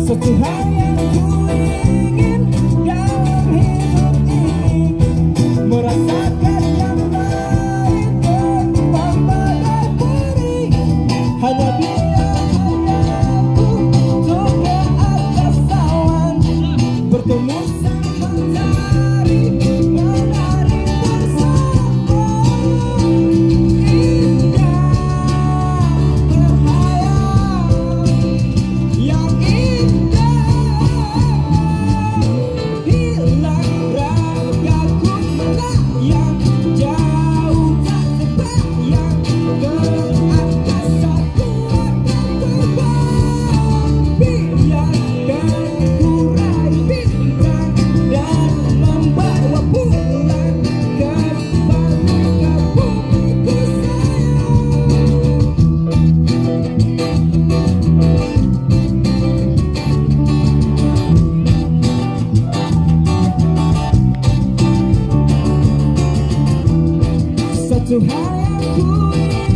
Satu hal yang ku ingin dalam hidup ini, merasakan yang lain berkembang badai peri. Hanya dia aku untuk ke atas awan, bertemu sang mentari, menari bersama. Indah berhayal yang satu hal yang ku